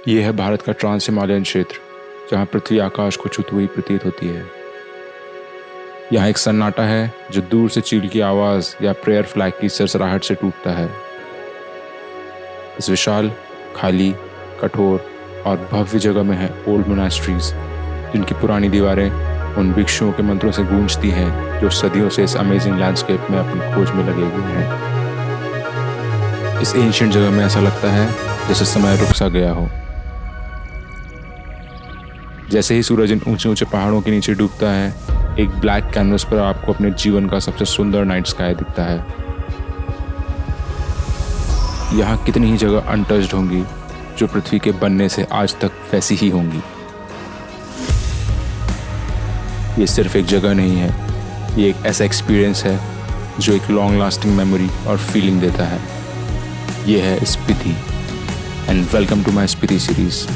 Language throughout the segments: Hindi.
ये है भारत का ट्रांस हिमालयन क्षेत्र, जहाँ पृथ्वी आकाश को छूती हुई प्रतीत होती है। यहाँ एक सन्नाटा है जो दूर से चील की आवाज़ या प्रेयर फ्लैग की सरसराहट से टूटता है। इस विशाल, खाली, कठोर और भव्य जगह में है ओल्ड मोनास्ट्रीज, जिनकी पुरानी दीवारें उन भिक्षुओं के मंत्रों से गूंजती हैं जो सदियों से इस अमेजिंग लैंडस्केप में अपनी खोज में लगे हुए हैं। इस एंशिएंट जगह में ऐसा लगता है जैसे समय रुक सा गया हो। जैसे ही सूरज इन ऊंचे ऊंचे पहाड़ों के नीचे डूबता है, एक ब्लैक कैनवस पर आपको अपने जीवन का सबसे सुंदर नाइट स्काई दिखता है। यहाँ कितनी ही जगह अनटच्ड होंगी जो पृथ्वी के बनने से आज तक वैसी ही होंगी। ये सिर्फ एक जगह नहीं है, ये एक ऐसा एक्सपीरियंस है जो एक लॉन्ग लास्टिंग मेमोरी और फीलिंग देता है। ये है Spiti, and welcome to my Spiti series.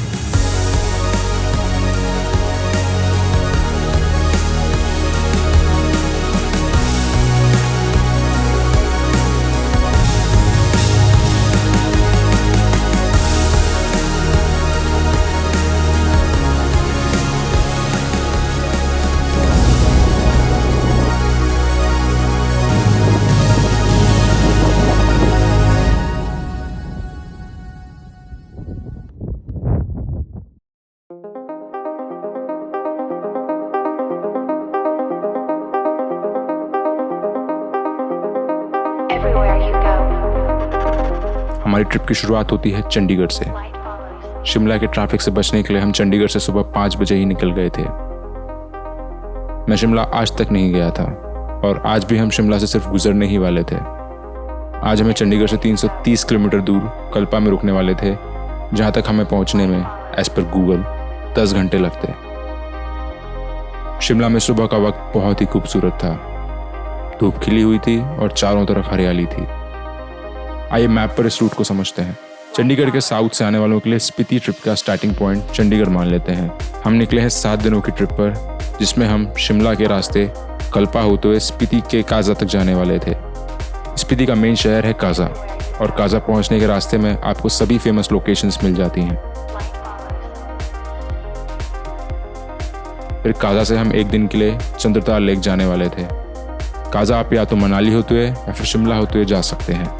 हमारी ट्रिप की शुरुआत होती है चंडीगढ़ से। शिमला के ट्रैफिक से बचने के लिए हम चंडीगढ़ से सुबह 5 बजे ही निकल गए थे। मैं शिमला आज तक नहीं गया था और आज भी हम शिमला से सिर्फ गुजरने ही वाले थे। आज हमें चंडीगढ़ से 330 किलोमीटर दूर कल्पा में रुकने वाले थे, जहाँ तक हमें पहुँचने में एज पर गूगल 10 घंटे लगते। शिमला में सुबह का वक्त बहुत ही खूबसूरत था। धूप खिली हुई थी और चारों तरफ हरियाली थी। आइए मैप पर इस रूट को समझते हैं। चंडीगढ़ के साउथ से आने वालों के लिए स्पीति ट्रिप का स्टार्टिंग पॉइंट चंडीगढ़ मान लेते हैं। हम निकले हैं 7 दिनों की ट्रिप पर, जिसमें हम शिमला के रास्ते कल्पा होते हुए स्पीति के काजा तक जाने वाले थे। स्पीति का मेन शहर है काजा, और काजा पहुंचने के रास्ते में आपको सभी फेमस लोकेशंस मिल जाती हैं। फिर काजा से हम एक दिन के लिए चंद्रताल लेक जाने वाले थे। काजा आप या तो मनाली होते हुए या फिर शिमला होते हुए जा सकते हैं।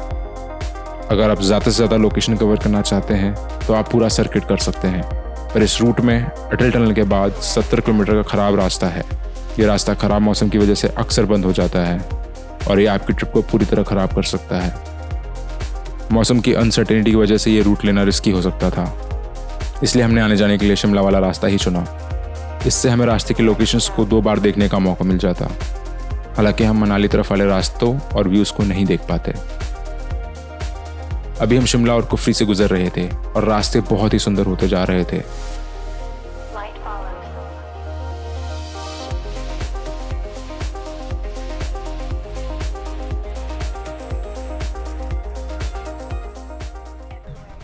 अगर आप ज़्यादा से ज़्यादा लोकेशन कवर करना चाहते हैं तो आप पूरा सर्किट कर सकते हैं, पर इस रूट में अटल टनल के बाद 70 किलोमीटर का ख़राब रास्ता है। ये रास्ता ख़राब मौसम की वजह से अक्सर बंद हो जाता है और ये आपकी ट्रिप को पूरी तरह ख़राब कर सकता है। मौसम की अनसर्टेनिटी की वजह से ये रूट लेना रिस्की हो सकता था, इसलिए हमने आने जाने के लिए शिमला वाला रास्ता ही चुना। इससे हमें रास्ते की लोकेशंस को 2 बार देखने का मौका मिल जाता। हालांकि हम मनाली तरफ वाले रास्तों और व्यूज़ को नहीं देख पाते। अभी हम शिमला और कुफरी से गुजर रहे थे और रास्ते बहुत ही सुंदर होते जा रहे थे।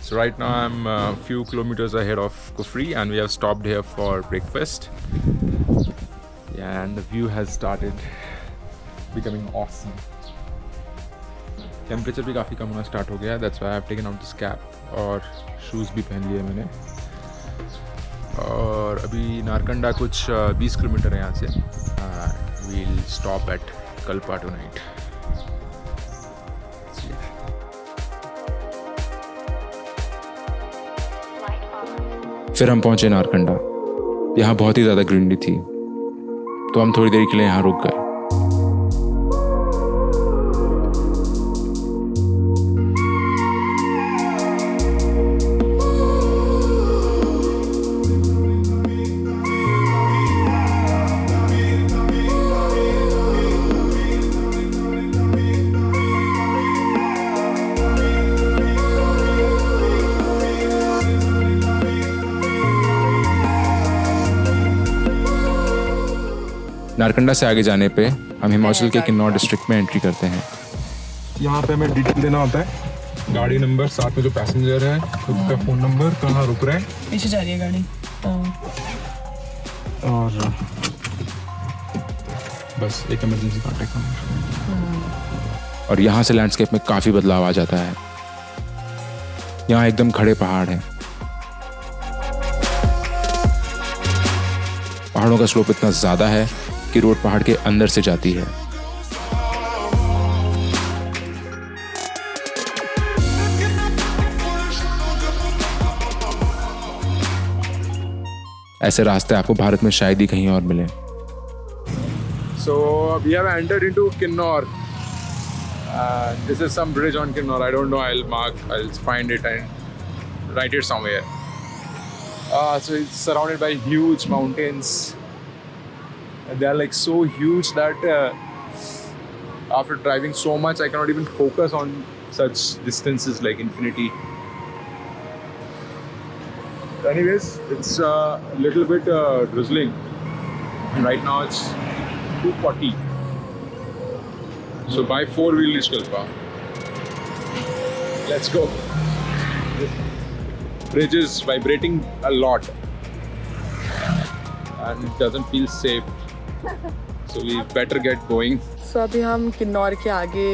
So right now I'm a few kilometers ahead of Kufri and we have stopped here for breakfast. Yeah, and the view has started becoming awesome. Temperature भी काफ़ी कम होना स्टार्ट हो गया, that's why I have taken out this cap और शूज़ भी पहन लिए मैंने। और अभी नारकंडा कुछ 20 किलोमीटर है यहाँ से। We'll stop at Kalpa tonight. फिर हम पहुँचे नारकंडा। यहाँ बहुत ही ज़्यादा ग्रीनरी थी, तो हम थोड़ी देर के लिए यहाँ रुक गए। नारकंडा से आगे जाने पे हम हिमाचल के किन्नौर डिस्ट्रिक्ट में एंट्री करते हैं। यहाँ पे हमें डिटेल देना होता है, गाड़ी नंबर, साथ में जो पैसेंजर है, उसका फ़ोन नंबर, कहाँ रुक रहे हैं। पीछे जा रही है गाड़ी। और बस एक इमरजेंसी कॉन्टैक्ट नंबर। और यहाँ से लैंडस्केप में काफ़ी बदलाव आ जाता है। यहाँ एकदम खड़े पहाड़ हैं, पहाड़ों का स्लोप इतना ज़्यादा है कि रोड पहाड़ के अंदर से जाती है। ऐसे रास्ते आपको भारत में शायद ही कहीं और मिले। So we have entered into Kinnor. This is some bridge on Kinnor. I don't know. I'll find it and write it somewhere. So it's surrounded by huge mountains. And they are like so huge that after driving so much, I cannot even focus on such distances like infinity. Anyways, it's a little bit drizzling. Right now it's 2:40. So by 4 we'll reach Kalpa. Let's go. This bridge is vibrating a lot and it doesn't feel safe. So we better get going. So अभी हम किन्नौर के आगे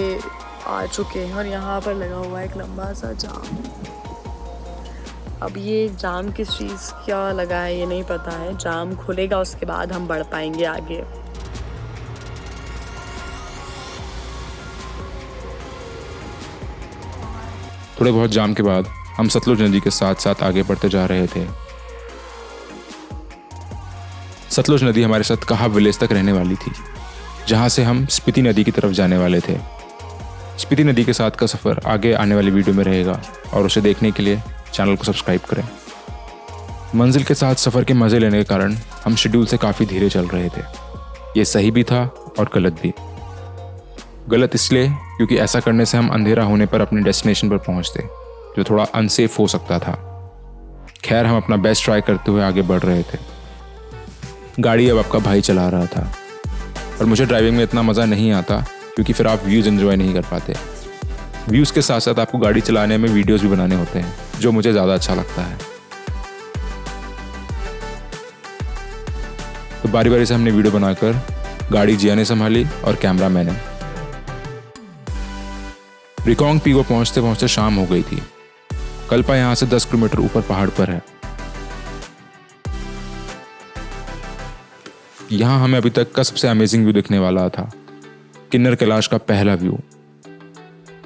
आ चुके हैं और यहाँ पर लगा हुआ है एक लंबा सा जाम। अब ये जाम किस चीज़ का लगा है ये नहीं पता है। जाम खुलेगा उसके बाद हम बढ़ पाएंगे आगे। थोड़े बहुत जाम के बाद हम सतलुज नदी के साथ साथ आगे बढ़ते जा रहे थे। सतलुज नदी हमारे साथ कहा विलेज तक रहने वाली थी, जहां से हम स्पीति नदी की तरफ जाने वाले थे। स्पीति नदी के साथ का सफ़र आगे आने वाली वीडियो में रहेगा और उसे देखने के लिए चैनल को सब्सक्राइब करें। मंजिल के साथ सफ़र के मज़े लेने के कारण हम शेड्यूल से काफ़ी धीरे चल रहे थे। ये सही भी था और गलत भी। गलत इसलिए क्योंकि ऐसा करने से हम अंधेरा होने पर अपने डेस्टिनेशन पर पहुंचते, जो थोड़ा अनसेफ हो सकता था। खैर, हम अपना बेस्ट ट्राई करते हुए आगे बढ़ रहे थे। गाड़ी अब आपका भाई चला रहा था और मुझे ड्राइविंग में इतना मज़ा नहीं आता क्योंकि फिर आप व्यूज़ एंजॉय नहीं कर पाते। व्यूज़ के साथ साथ आपको गाड़ी चलाने में वीडियोज़ भी बनाने होते हैं, जो मुझे ज़्यादा अच्छा लगता है। तो बारी बारी से हमने वीडियो बनाकर गाड़ी जिया ने संभाली और कैमरा मैंने। रिकोंग पीगो पहुंचते पहुंचते शाम हो गई थी। कल्पा यहाँ से 10 किलोमीटर ऊपर पहाड़ पर है। यहाँ हमें अभी तक का सबसे अमेजिंग व्यू दिखने वाला था, किन्नर कैलाश का पहला व्यू।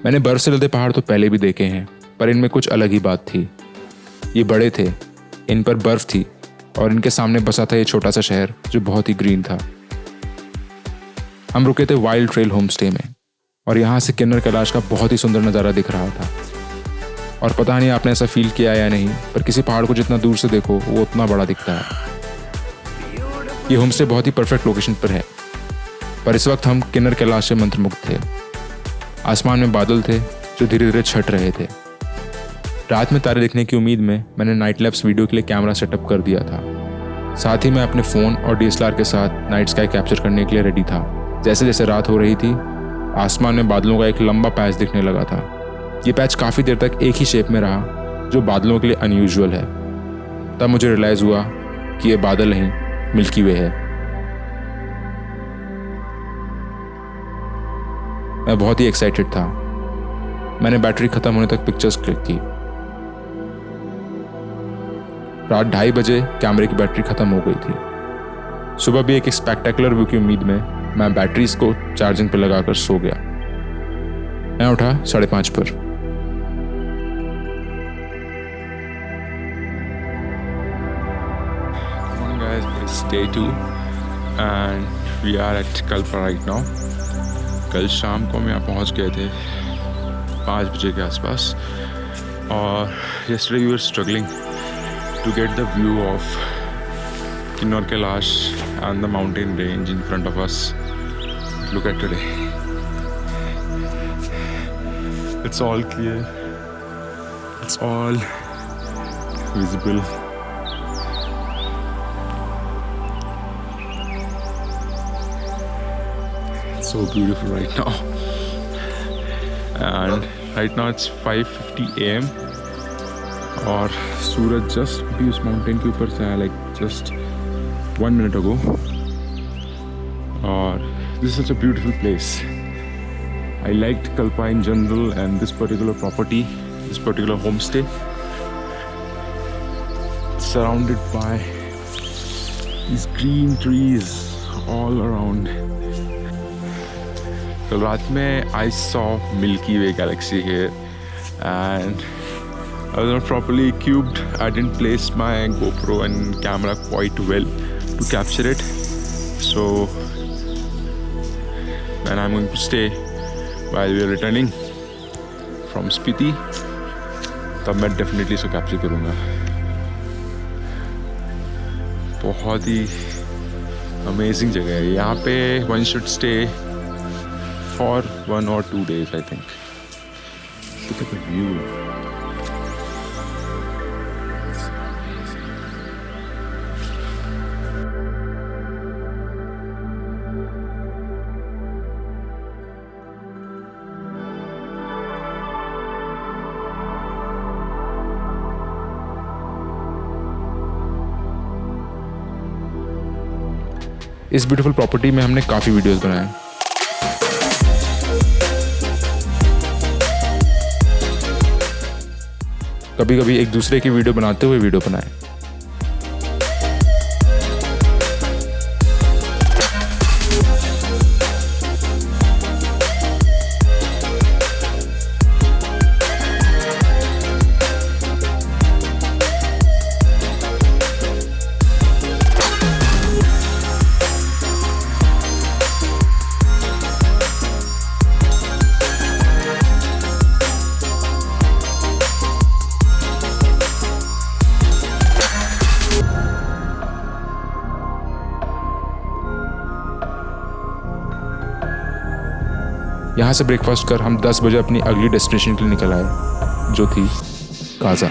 मैंने बर्फ से लदे पहाड़ तो पहले भी देखे हैं, पर इनमें कुछ अलग ही बात थी। ये बड़े थे, इन पर बर्फ थी और इनके सामने बसा था ये छोटा सा शहर जो बहुत ही ग्रीन था। हम रुके थे वाइल्ड ट्रेल होम स्टे में और यहाँ से किन्नर कैलाश का बहुत ही सुंदर नज़ारा दिख रहा था। और पता नहीं आपने ऐसा फील किया या नहीं, पर किसी पहाड़ को जितना दूर से देखो वो उतना बड़ा दिखता है। ये होम स्टे बहुत ही परफेक्ट लोकेशन पर है, पर इस वक्त हम किन्नर कैलाश से मंत्रमुग्ध थे। आसमान में बादल थे जो धीरे धीरे छट रहे थे। रात में तारे देखने की उम्मीद में मैंने नाइट लैप्स वीडियो के लिए कैमरा सेटअप कर दिया था। साथ ही मैं अपने फ़ोन और DSLR के साथ नाइट स्काई कैप्चर करने के लिए रेडी था। जैसे जैसे रात हो रही थी, आसमान में बादलों का एक लंबा पैच दिखने लगा था। ये पैच काफ़ी देर तक एक ही शेप में रहा, जो बादलों के लिए अनयूजुअल है। तब मुझे रियलाइज़ हुआ कि ये बादल नहीं, मिल्की वे है। मैं बहुत ही एक्साइटेड था। मैंने बैटरी खत्म होने तक पिक्चर्स क्लिक की। रात 2:30 बजे कैमरे की बैटरी खत्म हो गई थी। सुबह भी एक स्पेक्टेकुलर व्यू की उम्मीद में मैं बैटरीज को चार्जिंग पर लगाकर सो गया। मैं उठा 5:30 पर। Morning guys, it's day 2 and we are at Kalpa right now. कल शाम को हम यहाँ पहुँच गए थे 5 बजे के आसपास और yesterday we were struggling to get the view of Kinnor Kailash and the mountain range in front of us. Look at today. It's all clear. It's all visible. It's so beautiful right now. And right now it's 5:50 AM. और सूरज जस्ट भी उस माउंटेन के ऊपर से आया, लाइक जस्ट 1 minute ago. और this is such a beautiful place. I liked Kalpa in general and this particular property, this particular homestay. It's surrounded by these green trees all around. कल रात में I saw Milky Way galaxy here and I was not properly equipped. I didn't place my GoPro and camera quite well to capture it. So when I'm going to stay while we are returning from Spiti, तब मैं definitely इसको capture करूँगा. बहुत ही amazing जगह है. यहाँ पे one should stay for 1 or 2 days, I think. Look at the view. इस ब्यूटीफुल प्रॉपर्टी में हमने काफ़ी वीडियोस बनाए. कभी कभी एक दूसरे की वीडियो बनाते हुए वीडियो बनाए. यहाँ से ब्रेकफास्ट कर हम 10 बजे अपनी अगली डेस्टिनेशन के लिए निकल आए, जो थी काजा.